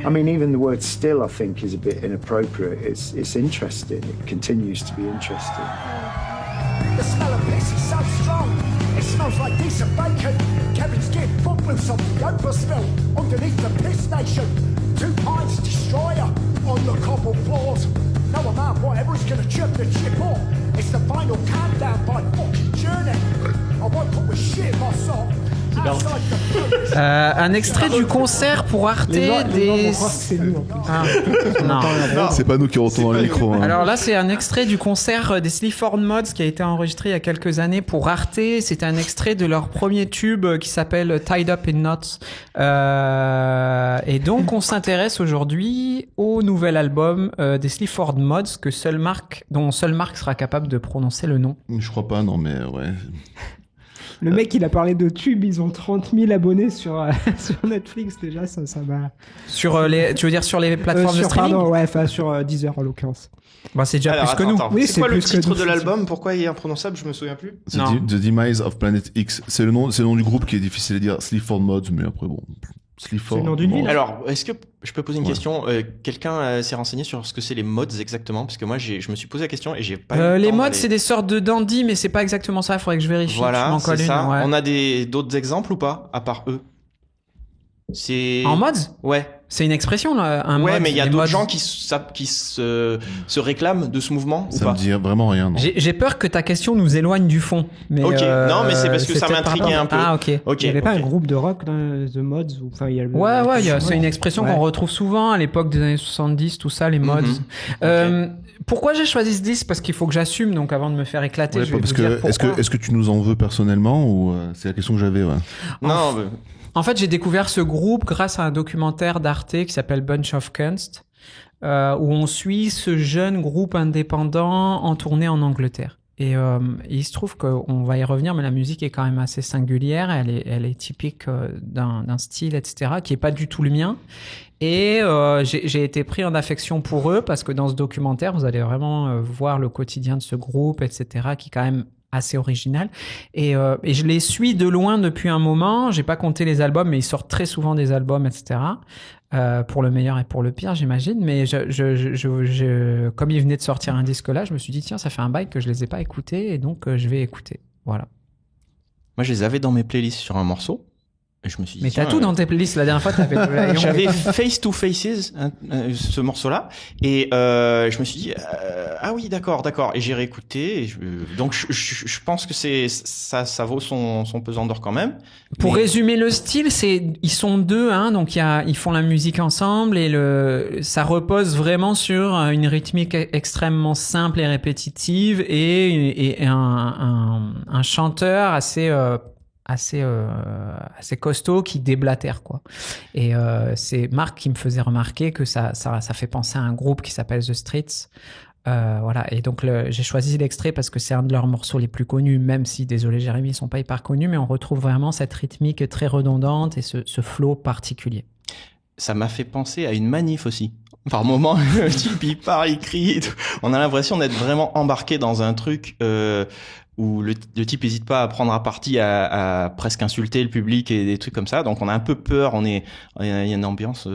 I mean, even the word still, I think, is a bit inappropriate. It's interesting. It continues to be interesting. The smell of piss is so strong. It smells like decent bacon. Kevin's getting footloose on the overspill underneath the piss station. 2 pints destroyer on the cobble floors. No amount whatever is gonna chip the chip off. It's the final countdown by fucking Journey. I won't put my shit in my sock. Un extrait du concert pour Arte des... Non, c'est pas nous qui retournons le micro. Hein. Alors là, c'est un extrait du concert des Sleaford Mods qui a été enregistré il y a quelques années pour Arte. C'est un extrait de leur premier tube qui s'appelle Tied Up in Knots. Et donc, on s'intéresse aujourd'hui au nouvel album des Sleaford Mods dont seul Marc sera capable de prononcer le nom. Je crois pas, non, mais ouais. Le mec, il a parlé de tube, ils ont 30 000 abonnés sur Netflix déjà, ça va. Tu veux dire sur les plateformes de streaming? Pardon, ouais, enfin sur Deezer en l'occurrence. Bah, c'est déjà plus que nous. Oui, c'est quoi le plus que titre nous, de l'album? Pourquoi il est imprononçable? Je me souviens plus. The Demise of Planet X. C'est le nom du groupe qui est difficile à dire. Sleaford Mods, mais après bon. Sleaford. C'est le nom d'une ville. Alors, est-ce que je peux poser une question? Quelqu'un s'est renseigné sur ce que c'est les mods exactement? Parce que moi, je me suis posé la question et j'ai pas eu le les temps mods, d'aller... c'est des sortes de dandy, mais c'est pas exactement ça. Il faudrait que je vérifie. Voilà, c'est ça. Ouais. On a d'autres exemples ou pas, à part eux? En mods? Ouais. C'est une expression, là, un ouais, mod, mais il y a les d'autres mods. gens qui se réclament de ce mouvement ou Ça pas? me dit vraiment rien. Non. J'ai peur que ta question nous éloigne du fond. Mais ok, non, mais c'est parce que ça peut-être m'intriguait un peu. Ah, ok. Il n'y avait pas un groupe de rock dans The Mods ou... enfin, il y a le... Ouais, c'est une expression qu'on retrouve souvent à l'époque des années 70, tout ça, les mods. Pourquoi j'ai choisi ce disque? Parce qu'il faut que j'assume, donc avant de me faire éclater, Ouais, je vais parce vous dire pourquoi. est-ce que tu nous en veux personnellement ou c'est la question que j'avais, ouais. Non, En fait, j'ai découvert ce groupe grâce à un documentaire d'Arte qui s'appelle Bunch of Kunst, où on suit ce jeune groupe indépendant en tournée en Angleterre. Et il se trouve qu'on va y revenir, mais la musique est quand même assez singulière. Elle est typique d'un style, etc., qui est pas du tout le mien. Et j'ai été pris en affection pour eux parce que dans ce documentaire, vous allez vraiment voir le quotidien de ce groupe, etc., qui est quand même assez original. Et je les suis de loin depuis un moment. J'ai pas compté les albums, mais ils sortent très souvent des albums, etc. Pour le meilleur et pour le pire, j'imagine. Mais comme ils venaient de sortir un disque là, je me suis dit, tiens, ça fait un bail que je les ai pas écoutés, et donc je vais écouter. Voilà. moi je les avais dans mes playlists sur un morceau. Et je me suis dit, mais t'as tout dans tes playlists. La dernière fois, t'avais... J'avais Face to Faces, ce morceau-là, et je me suis dit, ah oui, d'accord. Et j'ai réécouté. Donc je pense que ça vaut son pesant d'or quand même. Pour résumer le style, ils sont deux, hein, donc ils font la musique ensemble et ça repose vraiment sur une rythmique extrêmement simple et répétitive et un chanteur assez costaud qui déblatère, quoi. Et c'est Marc qui me faisait remarquer que ça fait penser à un groupe qui s'appelle The Streets. Voilà. Et donc j'ai choisi l'extrait parce que c'est un de leurs morceaux les plus connus, même si, désolé Jérémy, ils sont pas hyper connus, mais on retrouve vraiment cette rythmique très redondante et ce flow particulier. Ça m'a fait penser à une manif aussi. Par moment, le type il part, il crie et tout. On a l'impression d'être vraiment embarqué dans un truc où le type hésite pas à prendre à partie, à presque insulter le public et des trucs comme ça. Donc on a un peu peur, il y a une ambiance,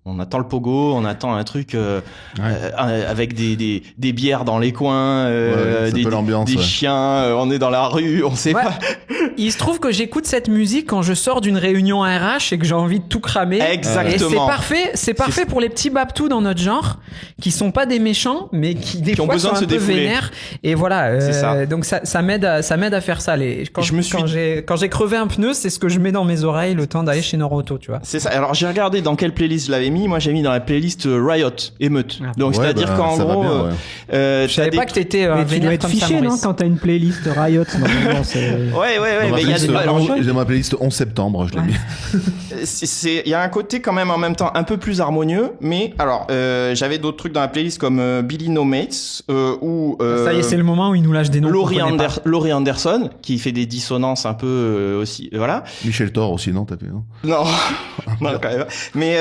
on attend le pogo, on attend un truc avec des bières dans les coins, des chiens, on est dans la rue, on sait pas. Il se trouve que j'écoute cette musique quand je sors d'une réunion RH et que j'ai envie de tout cramer. Exactement. Et c'est parfait pour les petits babtous dans notre genre, qui sont pas des méchants, mais qui des fois sont un peu vénères. Et voilà. C'est ça. Donc ça m'aide à faire ça. Quand j'ai crevé un pneu, c'est ce que je mets dans mes oreilles le temps d'aller chez Noroto, tu vois. C'est ça. Alors j'ai regardé dans quelle playlist je l'avais mis. Moi j'ai mis dans la playlist Riot, émeute. Donc c'est-à-dire qu'en gros, je savais pas que t'étais tu dois être fiché, non, quand t'as une playlist Riot. Normalement, c'est... Ouais. Mais j'ai ma playlist 11 septembre, je l'ai mis. Il y a un côté quand même en même temps un peu plus harmonieux, mais alors j'avais d'autres trucs dans la playlist comme Billy No Mates ou ça y est, c'est le moment où il nous lâche des noms. Laurie Anderson qui fait des dissonances un peu aussi, voilà. Michel Thor aussi, non, t'as fait, non? Non, quand même. Mais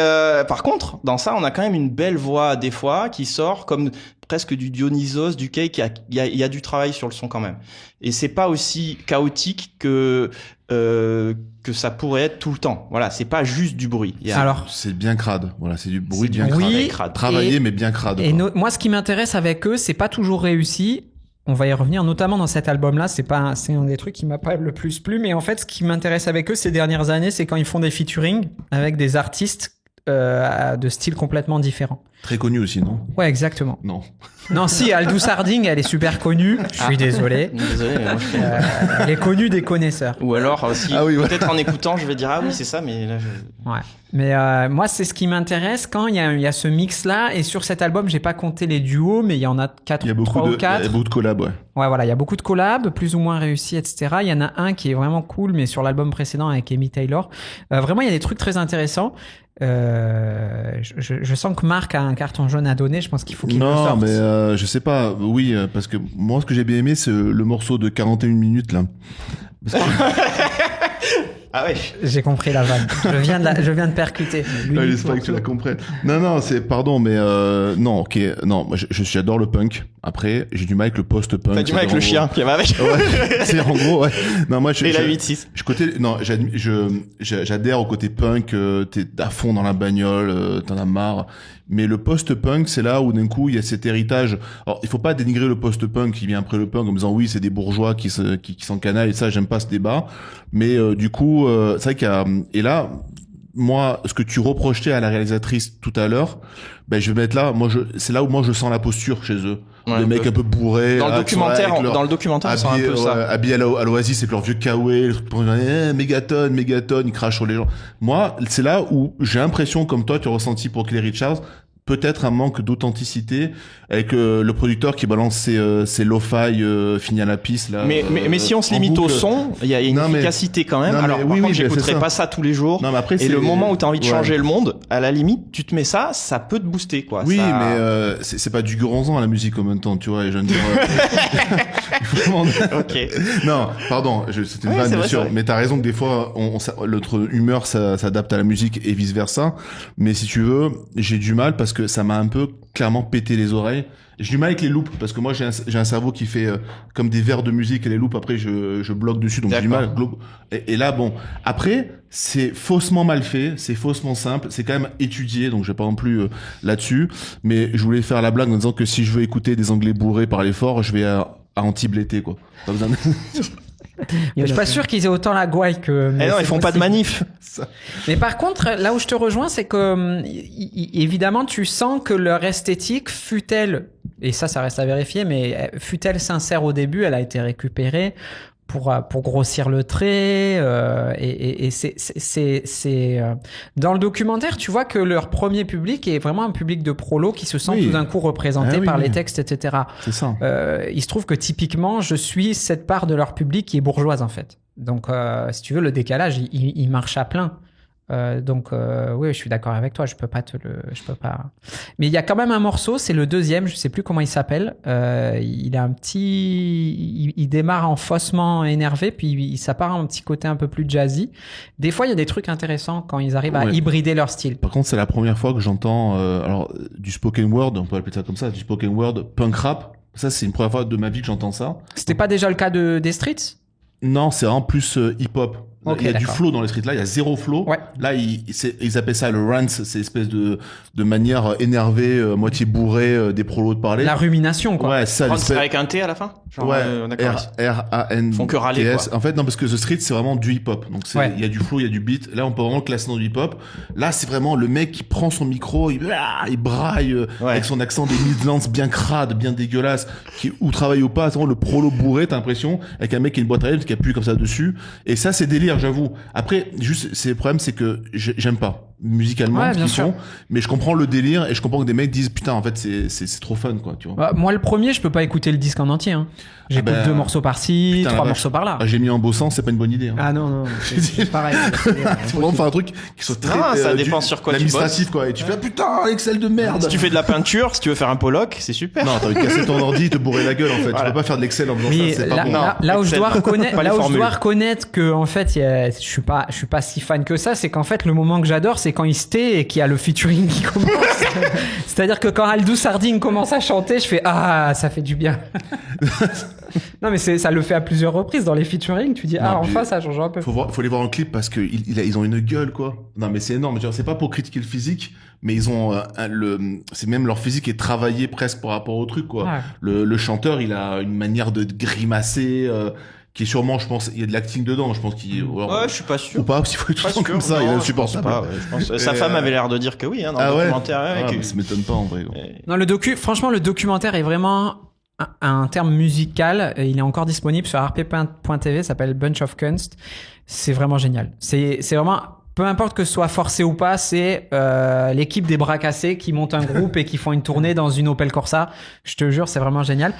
par contre, dans ça, on a quand même une belle voix des fois qui sort comme presque du Dionysos, du Cake. Il y a du travail sur le son quand même. Et c'est pas aussi chaotique que ça pourrait être tout le temps. Voilà, c'est pas juste du bruit. Alors, c'est bien crade. Voilà, c'est du bruit C'est du bien bruit crade. Travaillé, mais bien crade. Et quoi. moi, ce qui m'intéresse avec eux, c'est pas toujours réussi. On va y revenir, notamment dans cet album-là. C'est un des trucs qui m'a pas le plus plu. Mais en fait, ce qui m'intéresse avec eux ces dernières années, c'est quand ils font des featuring avec des artistes de styles complètement différents. Très connu aussi, non? Ouais, exactement. Non. Non, si, Aldous Harding, elle est super connue. Je suis désolé. Désolé, mais moi je connais pas. Elle est connue des connaisseurs. Ou alors, si Ah oui, ouais. peut-être en écoutant, je vais dire ah oui c'est ça, mais là, Ouais. Mais moi, c'est ce qui m'intéresse quand il y a ce mix-là. Et sur cet album, j'ai pas compté les duos, mais il y en a 3 Il y a ou beaucoup 4. de collabs, ouais. Ouais, voilà, il y a beaucoup de collabs, plus ou moins réussis, etc. Il y en a un qui est vraiment cool, mais sur l'album précédent avec Amy Taylor. Vraiment, il y a des trucs très intéressants. Je sens que Marc a un carton jaune à donner. Je pense qu'il faut qu'il le Non, sorte. mais je sais pas. Oui, parce que moi, ce que j'ai bien aimé, c'est le morceau de 41 minutes, là. Parce que... ah ouais. J'ai compris la vanne. Je viens de percuter. Allez, c'est pas que tu la comprennes. Non, c'est, pardon, mais non, ok, non, moi, j'adore le punk. Après, j'ai du mal avec le post-punk. T'as du mal avec le chien qui va avec. Ouais, c'est en gros, ouais. Non, moi, Et la 8-6. J'adhère au côté punk, t'es à fond dans la bagnole, t'en as marre. Mais le post-punk, c'est là où d'un coup, il y a cet héritage. Alors, il faut pas dénigrer le post-punk qui vient après le punk en disant oui, c'est des bourgeois qui s'encanaillent, et ça, j'aime pas ce débat. Mais du coup, c'est vrai qu'il y a... Et là, moi, ce que tu reprochais à la réalisatrice tout à l'heure, ben je vais mettre là. C'est là où moi je sens la posture chez eux. Ouais, les mecs un peu bourrés. Dans le là, qui sont là documentaire, avec leur- dans le documentaire, c'est un peu ça. habillés à l'Oasis avec leur vieux kawaii, mégatonne, ils crachent sur les gens. Moi, c'est là où j'ai l'impression, comme toi, tu as ressenti pour Clay Richards, peut-être un manque d'authenticité avec le producteur qui balance ses lo-fi finis à la piste là. Mais si on se en limite au boucle. son, il y a une Non, mais- efficacité quand même. non, mais Alors, par oui, contre, oui, j'écouterai c'est ça. pas ça tous les jours. Non, mais après, Et c'est- le moment où t'as envie de ouais. changer le monde, à la limite, tu te mets ça, ça peut te booster, quoi. Oui, Ça- mais c'est pas du Guernsey la musique en même temps, tu vois. Et je veux dire, il faut vraiment- Ok. Non, pardon, c'était une Ouais, vanne, c'est bien vrai, c'est sûr. vrai. Mais t'as raison que des fois, notre humeur s'adapte à la musique et vice versa. Mais si tu veux, j'ai du mal parce que ça m'a un peu clairement pété les oreilles. J'ai du mal avec les loops parce que moi j'ai un cerveau qui fait comme des vers de musique et les loops après je bloque dessus, donc j'ai du mal. Et là bon, après c'est faussement mal fait, c'est faussement simple, c'est quand même étudié, donc je vais pas non plus là-dessus. Mais je voulais faire la blague en disant que si je veux écouter des Anglais bourrés parler fort, je vais à Antibes-l'été quoi. Pas besoin de... Je suis pas sûr qu'ils aient autant la gouaille que. Eh non, ils font pas de manif. Mais par contre, là où je te rejoins, c'est que évidemment, tu sens que leur esthétique, fut-elle, et ça reste à vérifier, mais fut-elle sincère au début, elle a été récupérée pour grossir le trait. Et c'est dans le documentaire, tu vois que leur premier public est vraiment un public de prolos qui se sent Oui. tout d'un coup représenté Ah oui, par oui. les textes, etc. C'est ça. Il se trouve que typiquement, je suis cette part de leur public qui est bourgeoise en fait. Donc, si tu veux, le décalage, il marche à plein. Oui, je suis d'accord avec toi. Je peux pas. Mais il y a quand même un morceau. C'est le deuxième. Je sais plus comment il s'appelle. Il a un petit. Il démarre en faussement énervé, puis ça part en un petit côté un peu plus jazzy. Des fois, il y a des trucs intéressants quand ils arrivent à Ouais. hybrider leur style. Par contre, c'est la première fois que j'entends du spoken word, on peut appeler ça comme ça, du spoken word punk rap. Ça, c'est une première fois de ma vie que j'entends ça. C'était pas déjà le cas des Streets? Non, c'est en plus hip-hop. Ok, il y a du d'accord. flow dans les streets. Là, il y a zéro flow. Ouais. Là, ils appellent ça le rant. C'est espèce de manière énervée, moitié bourrée des prolos de parler. La rumination, quoi. Ouais, ça. Rance l'espèce- avec un T à la fin. Genre, Ouais, d'accord. R-A-N. Font que râler, quoi. En fait, non, parce que The Street, c'est vraiment du hip-hop. Donc, Ouais. il y a du flow, il y a du beat. Là, on peut vraiment le classer dans du hip-hop. Là, c'est vraiment le mec qui prend son micro, il braille Ouais. avec son accent des Midlands bien crade, bien dégueulasse, ou travaille ou pas. C'est vraiment le prolo bourré, t'as l'impression, avec un mec qui a une boîte à rythme qui appuie comme ça dessus. Et ça, c'est délire, j'avoue. Après, juste, le problème, c'est que j'aime pas musicalement Ouais, ce bien qu'ils sûr. font, mais je comprends le délire et je comprends que des mecs disent putain, en fait, c'est trop fun, quoi, tu vois. Bah, moi, le premier, je peux pas écouter le disque en entier. Hein. J'écoute bah, 2 morceaux par-ci, putain, la 3 vache. morceaux par-là. Ah, j'ai mis en bossant, c'est pas une bonne idée. Hein. Ah non, c'est pareil. Tu vraiment faire un truc qui soit très Non, ça dépend sur quoi tu l'administratif quoi et tu fais ah, putain Excel de merde. Si tu fais de la peinture, si tu veux faire un Pollock, c'est super. Non, t'as envie de casser ton ordi, te bourrer la gueule en fait. Voilà. Tu peux pas faire de l'Excel en faisant Mais ça, c'est pas là, bon. Non. là où je Excel. dois reconnaître, Pas les là où je formules. dois reconnaître que en fait, je suis pas si fan que ça, c'est qu'en fait, le moment que j'adore, c'est c'est quand il se tait et qu'il y a le featuring qui commence. C'est-à-dire que quand Aldous Harding commence à chanter, je fais ah, ça fait du bien. Non, mais ça le fait à plusieurs reprises dans les featuring. Tu dis Non, ah, puis, enfin, ça change un peu. Faut les voir en clip parce que ils ont une gueule, quoi. Non, mais c'est énorme. Genre, c'est pas pour critiquer le physique, mais ils ont c'est même leur physique est travaillé presque par rapport au truc, quoi. Ouais. Le chanteur, il a une manière de grimacer, qui est sûrement, je pense, il y a de l'acting dedans, je pense qu'il Ouais, je suis pas sûr. ou pas, s'il faut être tout Pas le temps sûr, comme ça, il est non, insupportable. je pense pas, ouais, je pense. Sa femme avait l'air de dire que oui, hein, dans le documentaire. Ouais, Ah, que- mais ça m'étonne pas, en vrai. Quoi. Non, franchement, le documentaire est vraiment un terme musical. Et il est encore disponible sur rp.tv, ça s'appelle Bunch of Kunst. C'est vraiment génial. C'est vraiment, peu importe que ce soit forcé ou pas, c'est l'équipe des Bras Cassés qui monte un groupe et qui font une tournée dans une Opel Corsa. Je te jure, c'est vraiment génial.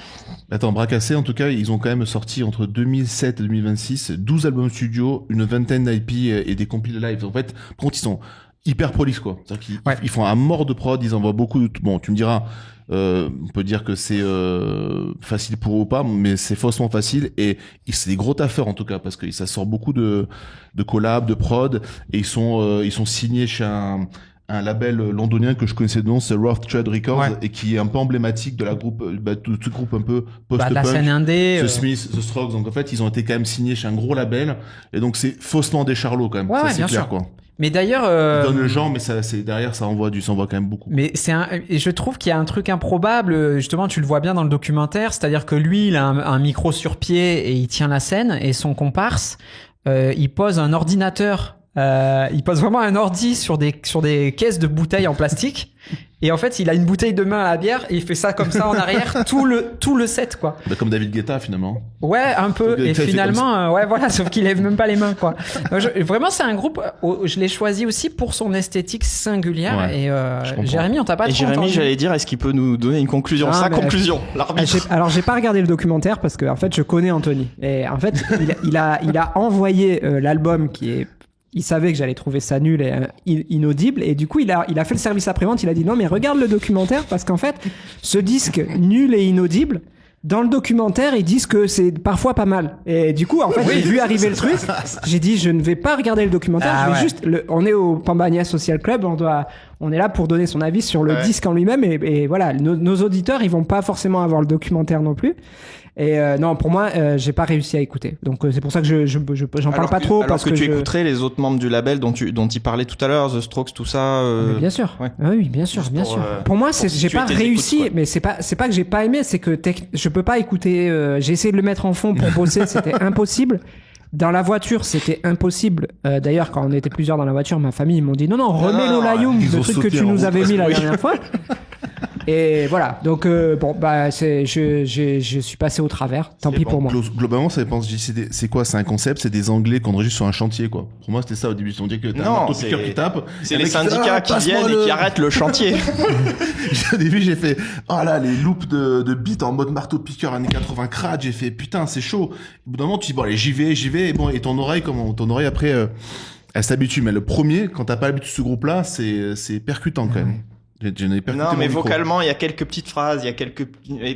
Attends, Bras Cassés, en tout cas, ils ont quand même sorti entre 2007 et 2026 12 albums studio, une vingtaine d'IP et des compiles live. En fait, par contre, ils sont hyper prolixes, quoi. C'est-à-dire qu'ils ils font un mort de prod, ils envoient beaucoup de... Bon, tu me diras, on peut dire que c'est facile pour eux ou pas, mais c'est faussement facile et c'est des gros taffeurs en tout cas parce que ça sort beaucoup de collabs, de prod et ils sont signés chez un label londonien que je connaissais de nom, c'est Rough Trade Records, Ouais. et qui est un peu emblématique de la groupe, tout ce groupe un peu post-punk. De la scène indé. The Smiths, The Strokes, donc en fait ils ont été quand même signés chez un gros label et donc c'est faussement des charlots quand même. Ouais, ça ouais, c'est bien clair sûr. quoi. Mais d'ailleurs, Ils donnent le genre, mais derrière ça envoie quand même beaucoup. mais et je trouve qu'il y a un truc improbable, justement, tu le vois bien dans le documentaire, c'est-à-dire que lui, il a un micro sur pied et il tient la scène, et son comparse, il pose un ordinateur, il pose vraiment un ordi sur des caisses de bouteilles en plastique, et en fait, il a une bouteille de main à la bière et il fait ça comme ça en arrière tout le set, quoi. Bah, comme David Guetta finalement. Ouais, un peu. Il Et fait finalement, ouais, voilà, sauf qu'il lève même pas les mains, quoi. Vraiment, c'est un groupe, je l'ai choisi aussi pour son esthétique singulière. Ouais, et je comprends. Jérémy, on t'a pas Et trop Jérémy, entendu. j'allais dire, est-ce qu'il peut nous donner une conclusion? Ah, Sa mais- conclusion, l'arbitre. Alors j'ai pas regardé le documentaire parce que en fait je connais Anthony et en fait il a envoyé l'album il savait que j'allais trouver ça nul et inaudible et du coup il a fait le service après-vente, il a dit non mais regarde le documentaire parce qu'en fait ce disque nul et inaudible dans le documentaire ils disent que c'est parfois pas mal et du coup en fait j'ai vu arriver le truc, j'ai dit je ne vais pas regarder le documentaire, Ah je vais ouais. juste on est au Pambania Social Club, on est là pour donner son avis sur le Ouais. disque en lui-même et voilà nos auditeurs ils vont pas forcément avoir le documentaire non plus. Et non, pour moi, j'ai pas réussi à écouter. Donc c'est pour ça que j'en parle pas trop alors parce que tu je... écouterais les autres membres du label dont il parlait tout à l'heure, The Strokes, tout ça. Mais bien sûr. ouais. Ah oui, bien sûr, Juste bien pour, sûr. euh, Pour moi, pour j'ai situer pas tes réussi, écoutes, quoi. mais c'est pas que j'ai pas aimé, c'est que je peux pas écouter. J'ai essayé de le mettre en fond pour bosser, c'était impossible. Dans la voiture, c'était impossible. D'ailleurs, quand on était plusieurs dans la voiture, ma famille ils m'ont dit non, remets non, l'Olayum, ils le ont truc que sauté tu en nous route, avais mis la oui. dernière fois. Et voilà. Donc bon, bah je suis passé au travers. Tant pis pour moi. Globalement, ça dépend. C'est quoi? C'est un concept, c'est des Anglais qu'on enregistre sur un chantier, quoi. Pour moi, c'était ça au début. On dit que t'as Non, un marteau c'est- piqueur qui tape. C'est et les le mec fait, syndicats ah, qui passe-moi viennent et qui arrêtent le chantier. Au début, j'ai fait, oh là, les loops de beats en mode marteau piqueur années 80 crade. J'ai fait, putain, c'est chaud. Au bout d'un moment, tu dis, bon, allez, j'y vais. Et bon, et ton oreille après, elle s'habitue. Mais le premier, quand t'as pas l'habitude de ce groupe-là, c'est percutant quand même. J'en ai percuté Non, mon mais micro. vocalement, il y a quelques petites phrases,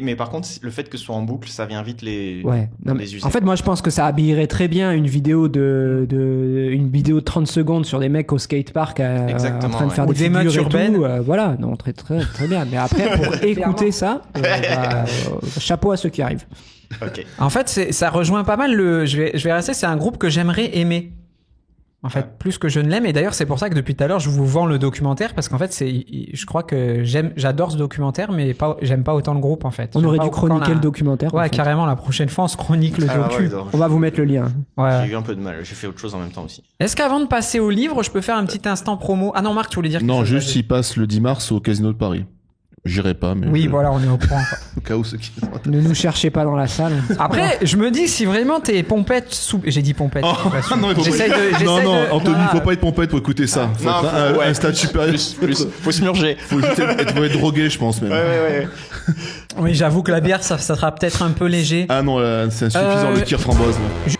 mais par contre, le fait que ce soit en boucle, ça vient vite les Non, mais user. en fait, moi, je pense que ça habillerait très bien une vidéo de 30 secondes sur des mecs au skatepark en Exactement, train de faire ouais. des Ou des meutes figures et urbaines. tout. Voilà, non, très bien. Mais après, pour écouter ça, chapeau à ceux qui arrivent. Ok. En fait, ça rejoint pas mal je vais rester, c'est un groupe que j'aimerais aimer. En fait, plus que je ne l'aime. Et d'ailleurs, c'est pour ça que depuis tout à l'heure, je vous vends le documentaire parce qu'en fait, je crois que j'adore ce documentaire, mais j'aime pas autant le groupe, en fait. On J'aime aurait pas dû autant chroniquer le documentaire. en Ouais, fait. carrément, la prochaine fois, on se chronique le Ah, docu. ouais, non, On va vous mettre le lien. Ouais. J'ai eu un peu de mal. J'ai fait autre chose en même temps aussi. Est-ce qu'avant de passer au livre, je peux faire un petit instant promo? Ah non, Marc, tu voulais dire quelque Non, chose, juste vas-y. s'il passe le 10 mars au Casino de Paris. J'irai pas, mais. Oui, voilà, on est au point. Au cas où ceux qui. Ne nous cherchez pas dans la salle. Après, je me dis, si vraiment t'es pompette sous... J'ai dit pompette. Oh, je suis pas sûr. non, il faut J'essaye de... non, Anthony, Voilà. faut pas être pompette pour écouter ça. Faut Non, être ouais. un stade supérieur. Plus. Faut se murger. Faut juste être drogué, je pense même. Ouais. Oui, j'avoue que la bière, ça sera peut-être un peu léger. Ah non, c'est insuffisant le tir framboise. là.